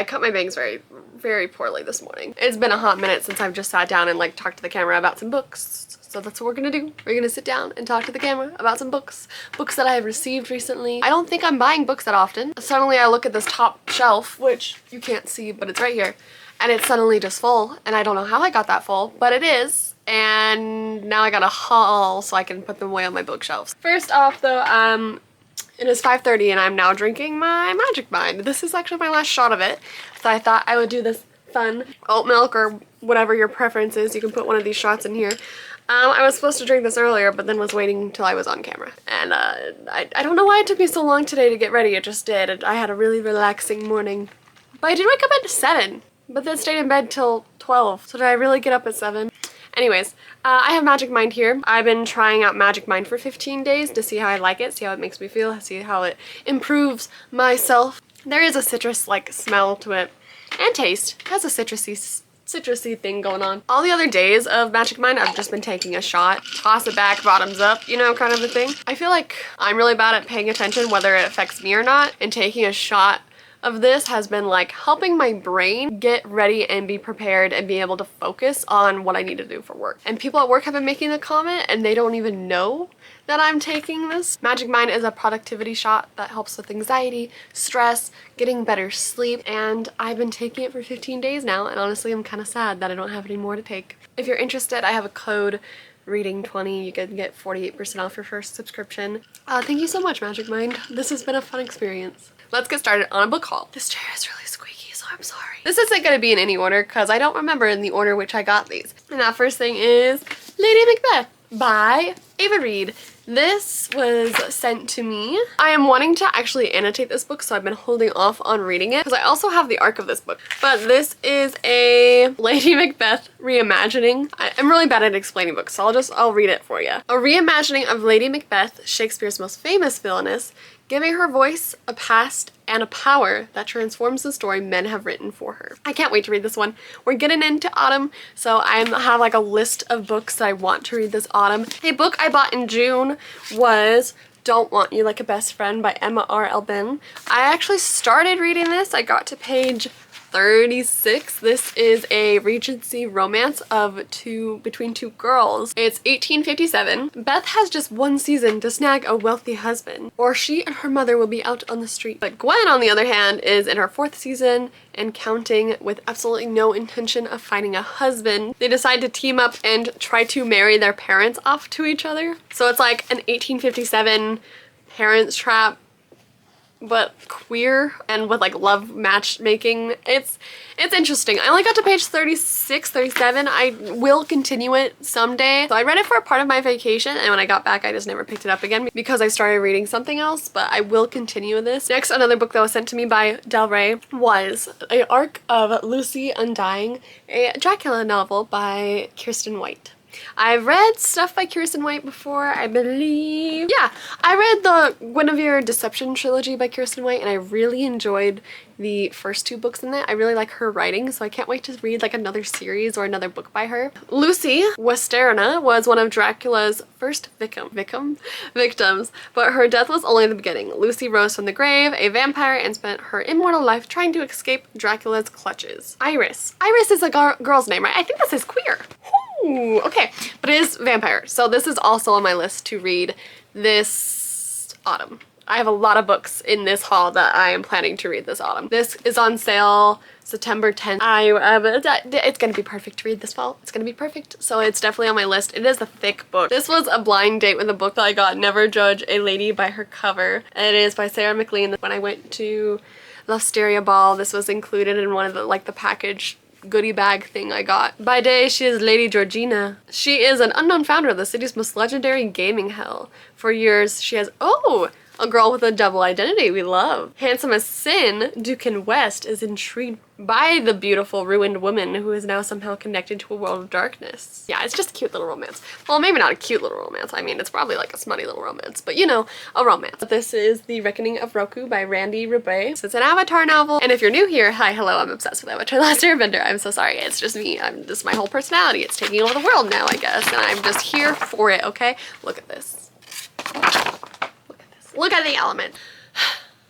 I cut my bangs very, very poorly this morning. It's been a hot minute since I've just sat down and like talked to the camera about some books. So that's what we're gonna do. We're gonna sit down and talk to the camera about some books. Books that I have received recently. I don't think I'm buying books that often. Suddenly I look at this top shelf, which you can't see, but it's right here. And it's suddenly just full. And I don't know how I got that full, but it is. And now I gotta haul so I can put them away on my bookshelves. First off though, it is 5:30 and I'm now drinking my Magic Mind. This is actually my last shot of it. So I thought I would do this fun oat milk or whatever your preference is. You can put one of these shots in here. I was supposed to drink this earlier, but then was waiting until I was on camera. And I don't know why it took me so long today to get ready. It just did. I had a really relaxing morning. But I did wake up at 7, but then stayed in bed till 12. So did I really get up at 7? Anyways, I have Magic Mind here. I've been trying out Magic Mind for 15 days to see how I like it, see how it makes me feel, see how it improves myself. There is a citrus-like smell to it and taste. It has a citrusy thing going on. All the other days of Magic Mind, I've just been taking a shot, toss it back, bottoms up, you know, kind of a thing. I feel like I'm really bad at paying attention whether it affects me or not, and taking a shot of this has been like helping my brain get ready and be prepared and be able to focus on what I need to do for work. And people at work have been making the comment and they don't even know that I'm taking this. Magic Mind is a productivity shot that helps with anxiety, stress, getting better sleep, and I've been taking it for 15 days now, and honestly I'm kind of sad that I don't have any more to take. If you're interested, I have a code READING20. You can get 48% off your first subscription. Thank you so much, Magic Mind. This has been a fun experience. Let's get started on a book haul. This chair is really squeaky, so I'm sorry. This isn't going to be in any order because I don't remember in the order which I got these. And that first thing is Lady Macbeth by Ava Reid. This was sent to me. I am wanting to actually annotate this book, so I've been holding off on reading it because I also have the arc of this book. But this is a Lady Macbeth reimagining. I'm really bad at explaining books, so I'll read it for you. A reimagining of Lady Macbeth, Shakespeare's most famous villainess, giving her voice, a past, and a power that transforms the story men have written for her. I can't wait to read this one. We're getting into autumn, so I have like a list of books that I want to read this autumn. A book I bought in June was Don't Want You Like a Best Friend by Emma R. Elben. I actually started reading this. I got to page 36. This is a Regency romance of between two girls. It's 1857. Beth has just one season to snag a wealthy husband, or she and her mother will be out on the street. But Gwen, on the other hand, is in her 4th season and counting with absolutely no intention of finding a husband. They decide to team up and try to marry their parents off to each other. So it's like an 1857 Parents Trap, but queer and with like love matchmaking. It's interesting. I only got to page 36, 37. I will continue it someday. So I read it for a part of my vacation, and when I got back I just never picked it up again because I started reading something else, but I will continue this. Next, another book that was sent to me by Del Rey was an arc of Lucy Undying, a Dracula novel by Kirsten White. I've read stuff by Kirsten White before, I believe. Yeah, I read the Guinevere Deception trilogy by Kirsten White, and I really enjoyed the first 2 books in it. I really like her writing, so I can't wait to read like another series or another book by her. Lucy Westenra was one of Dracula's first victims, but her death was only the beginning. Lucy rose from the grave, a vampire, and spent her immortal life trying to escape Dracula's clutches. Iris. Iris is a girl's name, right? I think this is queer. Ooh, okay, but it is vampire. So this is also on my list to read this autumn. I have a lot of books in this haul that I am planning to read this autumn. This is on sale September 10th. It's gonna be perfect to read this fall. It's gonna be perfect. So it's definitely on my list. It is a thick book. This was a blind date with a book that I got, Never Judge a Lady by Her Cover. It is by Sarah McLean. When I went to Losteria Ball, this was included in one of the the package goodie bag thing I got. By day, she is Lady Georgina. She is an unknown founder of the city's most legendary gaming hell. For years, she has, a girl with a double identity we love. Handsome as sin, Dukin West is intrigued by the beautiful ruined woman who is now somehow connected to a world of darkness. Yeah, it's just a cute little romance. Well, maybe not a cute little romance. I mean, it's probably like a smutty little romance, but you know, a romance. This is The Reckoning of Roku by Randy Rebay. So it's an Avatar novel, and if you're new here, hi, hello, I'm obsessed with Avatar: Last Airbender. I'm so sorry, it's just me. I'm just my whole personality. It's taking over the world now, I guess, and I'm just here for it, okay? Look at this. Look at this. Look at the element.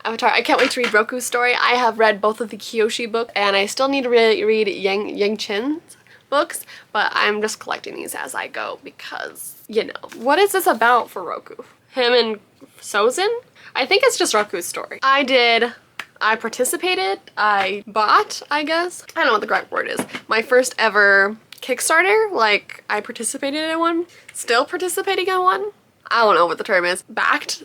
Avatar. I can't wait to read Roku's story. I have read both of the Kyoshi books, and I still need to read Yang Chen's books, but I'm just collecting these as I go because, you know. What is this about for Roku? Him and Sozin? I think it's just Roku's story. I participated, I bought, I guess. I don't know what the correct word is. My first ever Kickstarter, like I participated in one, still participating in one. I don't know what the term is. Backed,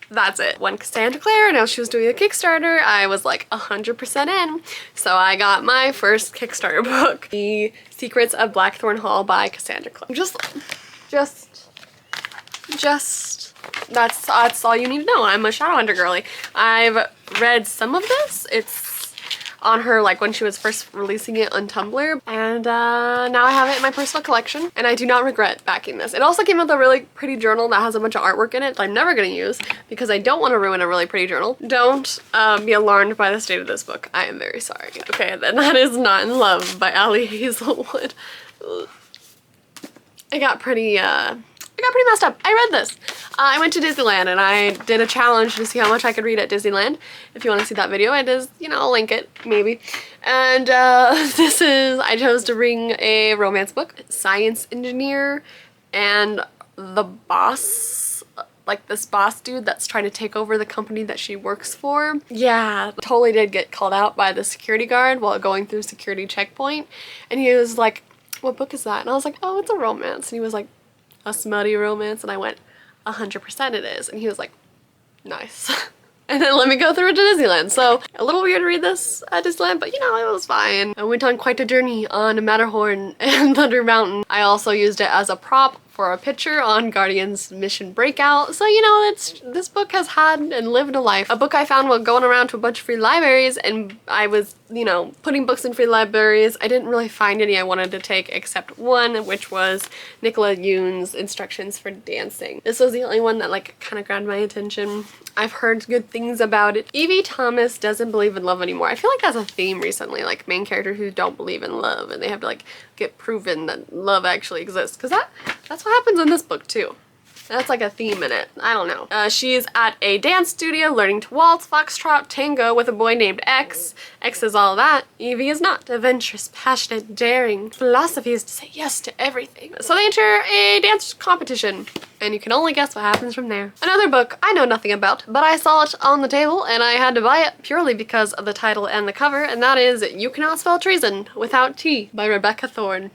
that's it. When Cassandra Clare announced she was doing a Kickstarter, I was like 100% in. So I got my first Kickstarter book, The Secrets of Blackthorn Hall by Cassandra Clare. That's all you need to know. I'm a Shadowhunter girly. I've read some of this. It's on her, like when she was first releasing it on Tumblr, and now I have it in my personal collection, and I do not regret backing this. It also came with a really pretty journal that has a bunch of artwork in it that I'm never gonna use because I don't want to ruin a really pretty journal. Don't be alarmed by the state of this book. I am very sorry. Okay, then that is Not in Love by Ali Hazelwood. It got pretty messed up. I read this. I went to Disneyland and I did a challenge to see how much I could read at Disneyland. If you want to see that video, it is, you know, I'll link it, maybe. And I chose to bring a romance book, Science Engineer, and the boss, like this boss dude that's trying to take over the company that she works for. Yeah, totally did get called out by the security guard while going through security checkpoint. And he was like, "What book is that?" And I was like, "Oh, it's a romance." And he was like, "A smutty romance?" And I went, 100% it is. And he was like, "Nice." And then let me go through it to Disneyland. So a little weird to read this at Disneyland, but you know, it was fine. I went on quite a journey on Matterhorn and Thunder Mountain. I also used it as a prop for a picture on Guardian's Mission Breakout. So, you know, this book has had and lived a life. A book I found while going around to a bunch of free libraries, and I was, you know, putting books in free libraries. I didn't really find any I wanted to take except one, which was Nicola Yoon's Instructions for Dancing. This was the only one that like kind of grabbed my attention. I've heard good things about it. Evie Thomas doesn't believe in love anymore. I feel like that's a theme recently, like main characters who don't believe in love and they have to like get proven that love actually exists, because that's what happens in this book too. That's like a theme in it. I don't know. She's at a dance studio learning to waltz, foxtrot, tango with a boy named X. X is all that. Evie is not. Adventurous, passionate, daring. Philosophy is to say yes to everything. So they enter a dance competition, and you can only guess what happens from there. Another book I know nothing about, but I saw it on the table and I had to buy it purely because of the title and the cover, and that is You Cannot Spell Treason Without T by Rebecca Thorne.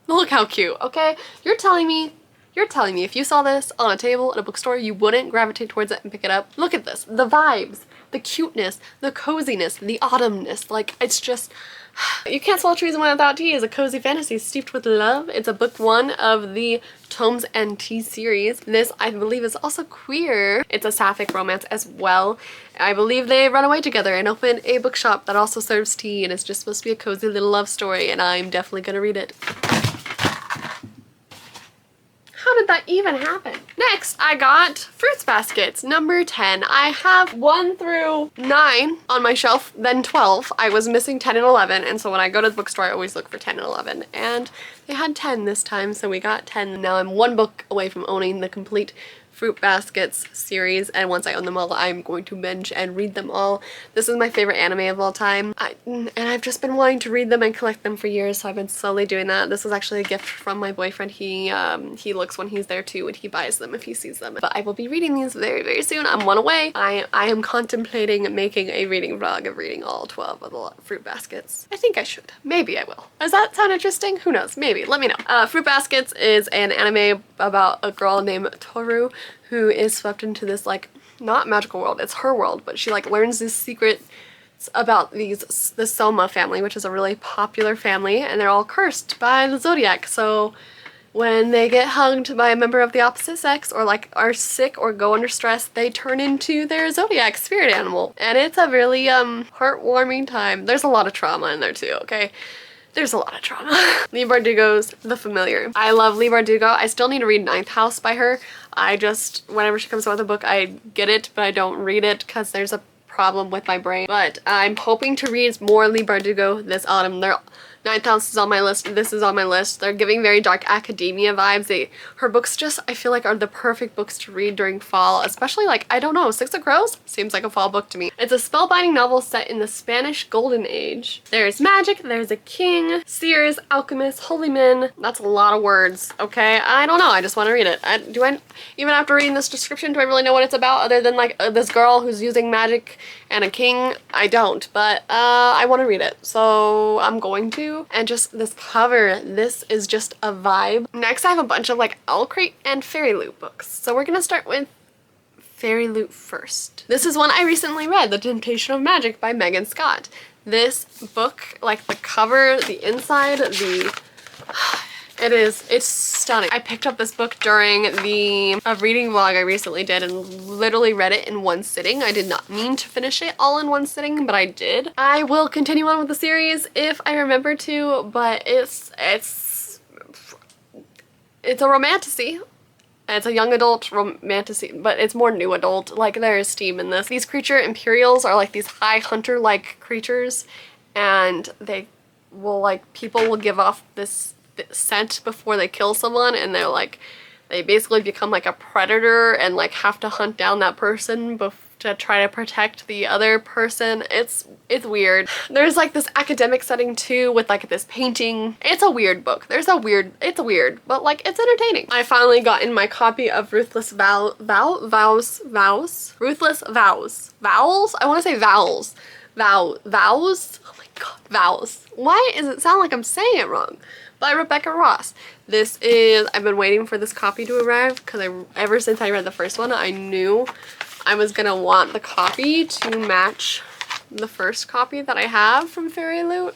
Look how cute, okay? You're telling me if you saw this on a table at a bookstore, you wouldn't gravitate towards it and pick it up? Look at this. The vibes, the cuteness, the coziness, the autumnness. Like, it's just... You Can't Spell Treason Without Tea is a cozy fantasy steeped with love. It's a book one of the Tomes and Tea series. This, I believe, is also queer. It's a sapphic romance as well. I believe they run away together and open a bookshop that also serves tea, and it's just supposed to be a cozy little love story, and I'm definitely gonna read it. How did that even happen? Next, I got Fruits Baskets, number 10. I have 1 through 9 on my shelf, then 12. I was missing 10 and 11, and so when I go to the bookstore, I always look for 10 and 11. And they had 10 this time, so we got 10. Now I'm 1 book away from owning the complete Fruit Baskets series, and once I own them all, I'm going to binge and read them all. This is my favorite anime of all time, and I've just been wanting to read them and collect them for years, so I've been slowly doing that. This was actually a gift from my boyfriend. He looks when he's there too, and he buys them if he sees them. But I will be reading these very, very soon. I'm 1 away. I am contemplating making a reading vlog of reading all 12 of the Fruit Baskets. I think I should. Maybe I will. Does that sound interesting? Who knows? Maybe. Let me know. Fruit Baskets is an anime about a girl named Toru who is swept into this, like, not magical world, it's her world, but she, like, learns this secret about the Soma family, which is a really popular family, and they're all cursed by the zodiac. So when they get hugged by a member of the opposite sex, or like are sick or go under stress, they turn into their zodiac spirit animal. And it's a really heartwarming time. There's a lot of trauma in there too, okay? There's a lot of trauma. Leigh Bardugo's The Familiar. I love Leigh Bardugo. I still need to read Ninth House by her. Whenever she comes out with a book, I get it, but I don't read it because there's a problem with my brain. But I'm hoping to read more Leigh Bardugo this autumn. Ninth House is on my list. This is on my list. They're giving very dark academia vibes. Her books just, I feel like, are the perfect books to read during fall, especially like, I don't know, Six of Crows seems like a fall book to me. It's a spellbinding novel set in the Spanish Golden Age. There's magic, there's a king, seers, alchemists, holy men. That's a lot of words, okay? I don't know, I just want to read it. Even after reading this description, do I really know what it's about other than like this girl who's using magic and a king? I don't, but I want to read it, so I'm going to. And just this cover, this is just a vibe. Next I have a bunch of like Owl Crate and Fairy Loot books. So we're gonna start with Fairy Loot first. This is one I recently read, The Temptation of Magic by Megan Scott. This book, like the cover, the inside, it's stunning. I picked up this book during the reading vlog I recently did and literally read it in one sitting. I did not mean to finish it all in one sitting, but I did. I will continue on with the series if I remember to, but it's a romantasy. It's a young adult romantasy, but it's more new adult. Like, there is steam in this. These creature Imperials are like these high hunter-like creatures, and they will like, people will give off this scent before they kill someone, and they're like, they basically become like a predator and like have to hunt down that person to try to protect the other person. It's weird. There's like this academic setting too with like this painting. It's a weird book. It's weird, but like it's entertaining. I finally got in my copy of Ruthless Vows? Ruthless Vows. Vowels? I want to say vowels. Vows? Oh my god, vows. Why does it sound like I'm saying it wrong? By Rebecca Ross. This is, I've been waiting for this copy to arrive because ever since I read the first one, I knew I was gonna want the copy to match the first copy that I have from Fairy Loot.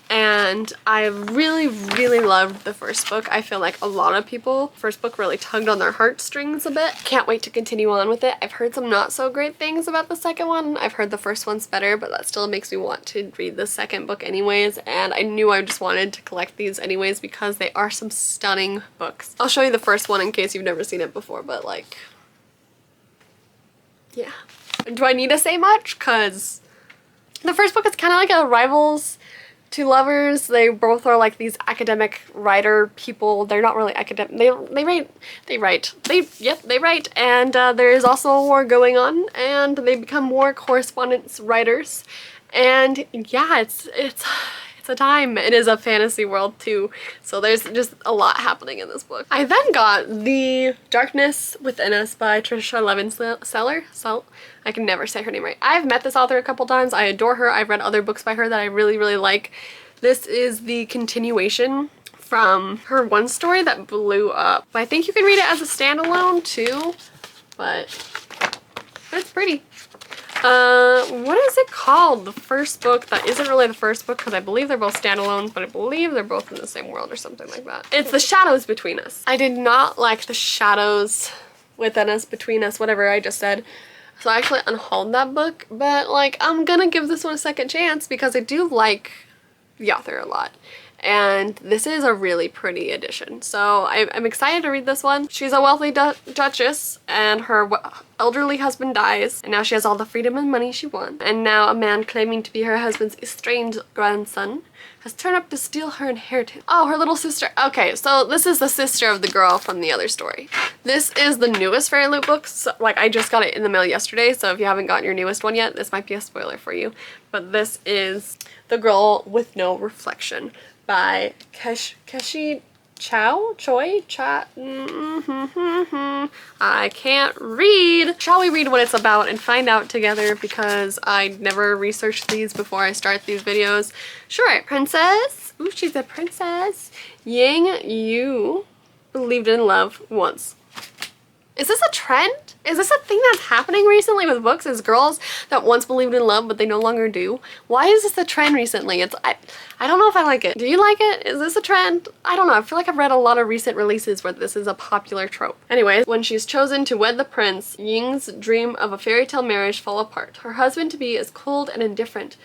And I really, really loved the first book. I feel like a lot of people, first book really tugged on their heartstrings a bit. Can't wait to continue on with it. I've heard some not so great things about the second one. I've heard the first one's better, but that still makes me want to read the second book anyways. And I knew I just wanted to collect these anyways because they are some stunning books. I'll show you the first one in case you've never seen it before, but like, yeah. Do I need to say much? Cause the first book is kind of like a rivals two lovers. They both are like these academic writer people. They're not really academic. They write. And there is also a war going on, and they become war correspondence writers. And yeah, it's a time. It is a fantasy world too, so there's just a lot happening in this book. I then got The Darkness Within Us by Trisha Levenseller. I can never say her name right. I've met this author a couple times. I adore her. I've read other books by her that I really, really like. This is the continuation from her one story that blew up. I think you can read it as a standalone too, but it's pretty. What is it called? The first book that isn't really the first book, because I believe they're both standalones, but I believe they're both in the same world or something like that. It's The Shadows Between Us. I did not like The Shadows Within Us, Between Us, whatever I just said. So I actually unhauled that book, but like, I'm gonna give this one a second chance because I do like the author a lot. And this is a really pretty edition. So I'm excited to read this one. She's a wealthy duchess, and her elderly husband dies, and now she has all the freedom and money she wants. And now a man claiming to be her husband's estranged grandson has turned up to steal her inheritance. Oh, her little sister. Okay, so this is the sister of the girl from the other story. This is the newest Fairy Loot book. So, like, I just got it in the mail yesterday, so if you haven't gotten your newest one yet, this might be a spoiler for you. But this is The Girl with No Reflection by Keshi Choi? I can't read. Shall we read what it's about and find out together, because I never researched these before I start these videos. Sure. Princess. Ooh, she's a princess. Yang Yu believed in love once. Is this a trend? Is this a thing that's happening recently with books? Is girls that once believed in love but they no longer do? Why is this a trend recently? I don't know if I like it. Do you like it? Is this a trend? I don't know. I feel like I've read a lot of recent releases where this is a popular trope. Anyways, when she's chosen to wed the prince, Ying's dream of a fairy tale marriage fall apart. Her husband-to-be is cold and indifferent,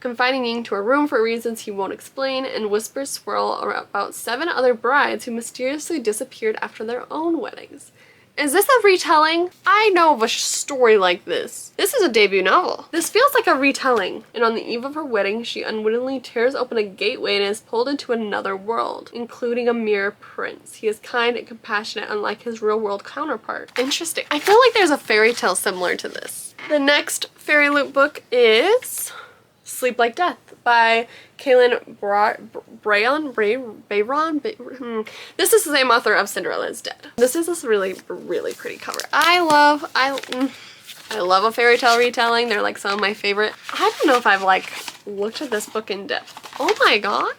confining Ying to a room for reasons he won't explain, and whispers swirl about 7 other brides who mysteriously disappeared after their own weddings. Is this a retelling? I know of a story like this. This is a debut novel. This feels like a retelling. And on the eve of her wedding, she unwittingly tears open a gateway and is pulled into another world, including a mere prince. He is kind and compassionate, unlike his real-world counterpart. Interesting. I feel like there's a fairy tale similar to this. The next Fairy Loot book is Sleep Like Death by Kaylin Bayron. This is the same author of Cinderella is Dead. This is this really pretty cover. I love a fairy tale retelling. They're like some of my favorite. I don't know if I've like looked at this book in depth. Oh my god.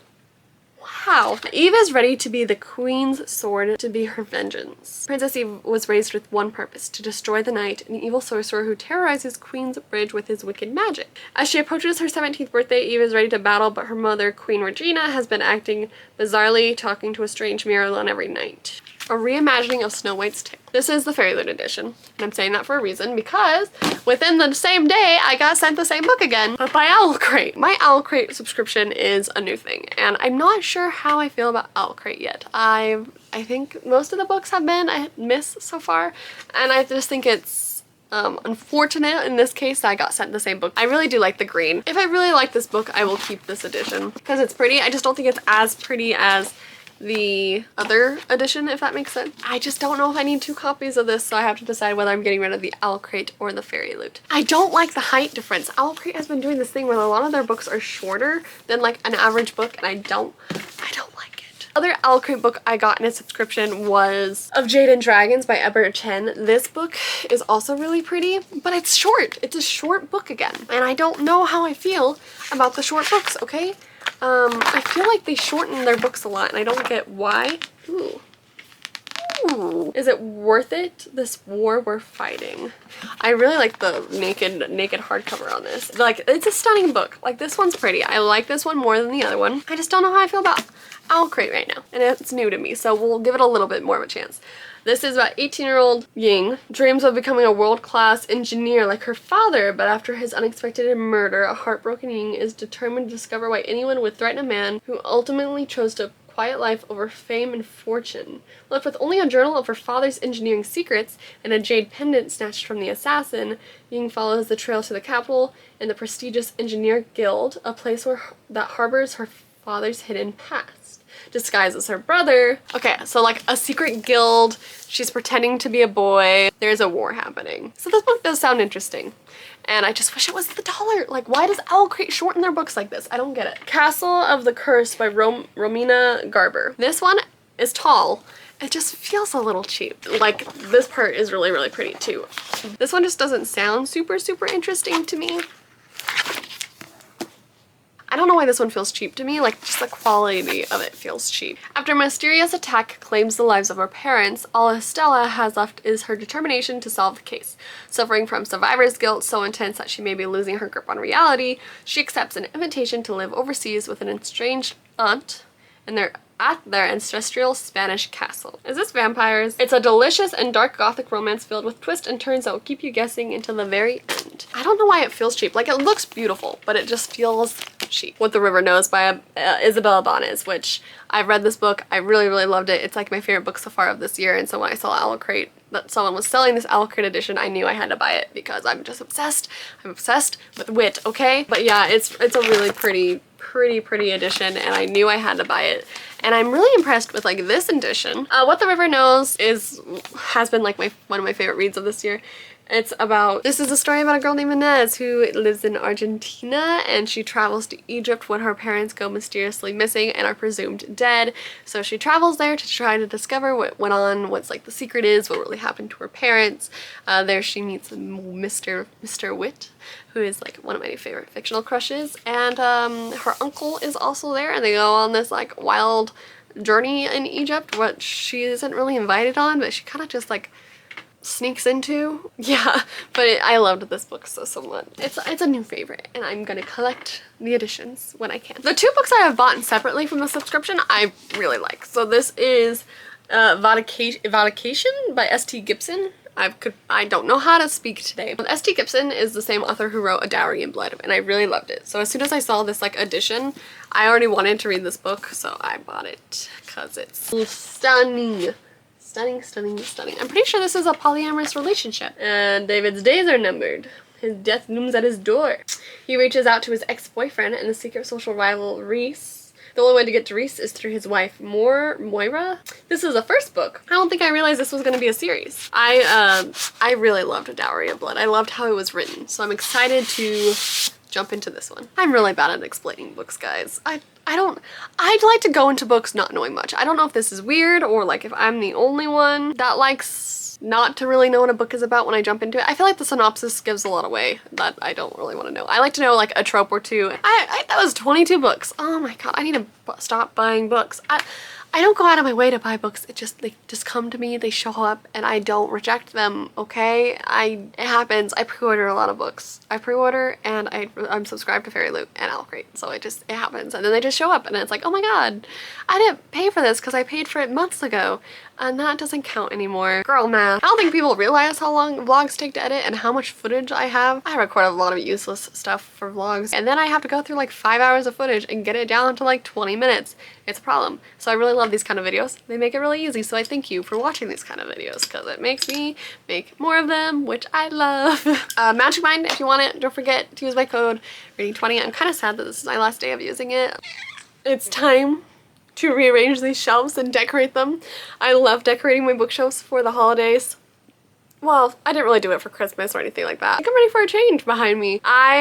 Wow. Eve is ready to be the queen's sword to be her vengeance. Princess Eve was raised with one purpose, to destroy the night, an evil sorcerer who terrorizes Queen's Bridge with his wicked magic. As she approaches her 17th birthday, Eve is ready to battle, but her mother, Queen Regina, has been acting bizarrely, talking to a strange mirror alone every night. A reimagining of Snow White's tale. This is the Fairy Loot edition, and I'm saying that for a reason because within the same day I got sent the same book again, but by Owlcrate. My Owlcrate subscription is a new thing, and I'm not sure how I feel about Owlcrate yet. I think most of the books have been a miss so far, and I just think it's unfortunate in this case that I got sent the same book. I really do like the green. If I really like this book, I will keep this edition because it's pretty. I just don't think it's as pretty as the other edition, if that makes sense. I just don't know if I need 2 copies of this, so I have to decide whether I'm getting rid of the Owlcrate or the Fairy Loot. I don't like the height difference. Owlcrate has been doing this thing where a lot of their books are shorter than like an average book, and I don't like it. Other Owlcrate book I got in a subscription was Of Jade and Dragons by Eber Chen. This book is also really pretty, but it's short. It's a short book again, and I don't know how I feel about the short books, okay? I feel like they shorten their books a lot and I don't get why. Ooh. Ooh. Is it worth it? This war we're fighting. I really like the naked hardcover on this. Like, it's a stunning book. Like, this one's pretty. I like this one more than the other one. I just don't know how I feel about Owlcrate right now. And it's new to me, so we'll give it a little bit more of a chance. This is about 18-year-old Ying dreams of becoming a world-class engineer like her father, but after his unexpected murder, a heartbroken Ying is determined to discover why anyone would threaten a man who ultimately chose to quiet life over fame and fortune. Left with only a journal of her father's engineering secrets and a jade pendant snatched from the assassin, Ying follows the trail to the capital and the prestigious Engineer Guild, a place that harbors her father's hidden past. Disguised as her brother. Okay, so like a secret guild, she's pretending to be a boy, there's a war happening. So this book does sound interesting. And I just wish it was the dollar. Like, why does Owlcrate shorten their books like this? I don't get it. Castle of the Curse by Romina Garber. This one is tall. It just feels a little cheap. Like, this part is really pretty too. This one just doesn't sound super interesting to me. I don't know why this one feels cheap to me, like just the quality of it feels cheap. After a mysterious attack claims the lives of her parents, all Estella has left is her determination to solve the case. Suffering from survivor's guilt so intense that she may be losing her grip on reality, she accepts an invitation to live overseas with an estranged aunt and at their ancestral Spanish castle. Is this vampires? It's a delicious and dark gothic romance filled with twists and turns that will keep you guessing until the very end. I don't know why it feels cheap. Like, it looks beautiful, but it just feels cheap. What the River Knows by Isabella Bones, which I've read this book. I really loved it. It's like my favorite book so far of this year, and so when I saw Owlcrate, that someone was selling this Owlcrate edition, I knew I had to buy it because I'm just obsessed. I'm obsessed with wit, okay? But yeah, it's a really pretty edition, and I knew I had to buy it. And I'm really impressed with like this edition. What the River Knows has been like one of my favorite reads of this year. This is a story about a girl named Inez who lives in Argentina, and she travels to Egypt when her parents go mysteriously missing and are presumed dead. So she travels there to try to discover what went on, what's like the secret is, what really happened to her parents. There she meets Mr. Wit, who is like one of my favorite fictional crushes, and her uncle is also there, and they go on this like wild journey in Egypt, what she isn't really invited on, but she kind of just like sneaks into. Yeah, but I loved this book so much. It's a new favorite, and I'm gonna collect the editions when I can. The 2 books I have bought separately from the subscription I really like. So this is Vacation by S.T. Gibson. I don't know how to speak today. S.T. Gibson is the same author who wrote A Dowry in Blood, and I really loved it. So as soon as I saw this like edition, I already wanted to read this book, so I bought it because it's stunning. Stunning, stunning, stunning. I'm pretty sure this is a polyamorous relationship. And David's days are numbered. His death looms at his door. He reaches out to his ex-boyfriend and the secret social rival, Reese. The only way to get to Reese is through his wife, Moira. This is a first book. I don't think I realized this was going to be a series. I really loved A Dowry of Blood. I loved how it was written, so I'm excited to jump into this one. I'm really bad at explaining books, guys. I'd like to go into books not knowing much. I don't know if this is weird or like if I'm the only one that likes not to really know what a book is about when I jump into it. I feel like the synopsis gives a lot away that I don't really want to know. I like to know like a trope or two. That was 22 books. Oh my god, I need to stop buying books. I don't go out of my way to buy books. They just come to me, they show up, and I don't reject them, okay? It happens. I pre-order a lot of books. I pre-order and I'm subscribed to Fairy Loot and Owl Crate, so it happens. And then they just show up and it's like, oh my god, I didn't pay for this because I paid for it months ago. And that doesn't count anymore. Girl math. I don't think people realize how long vlogs take to edit and how much footage I have. I record a lot of useless stuff for vlogs, and then I have to go through like 5 hours of footage and get it down to like 20 minutes. It's a problem. So I really love these kind of videos. They make it really easy, so I thank you for watching these kind of videos because it makes me make more of them, which I love. Magic Mind, if you want it, don't forget to use my code READING20. I'm kind of sad that this is my last day of using it. It's time to rearrange these shelves and decorate them. I love decorating my bookshelves for the holidays. Well, I didn't really do it for Christmas or anything like that. I think I'm ready for a change behind me. I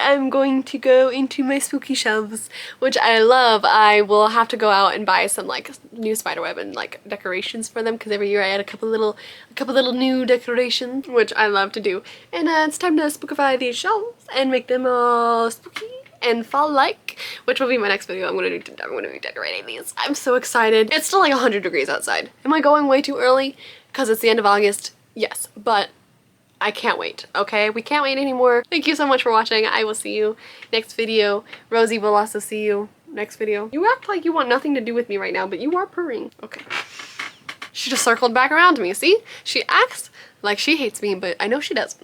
am going to go into my spooky shelves, which I love. I will have to go out and buy some like new spiderweb and like decorations for them because every year I add a couple little new decorations, which I love to do. And it's time to spookify these shelves and make them all spooky and fall-like, which will be my next video. I'm gonna be decorating these. I'm so excited. It's still like 100 degrees outside. Am I going way too early because it's the end of August? Yes, but I can't wait, okay? We can't wait anymore. Thank you so much for watching. I will see you next video. Rosie will also see you next video. You act like you want nothing to do with me right now, but you are purring. Okay. She just circled back around to me, see? She acts like she hates me, but I know she doesn't.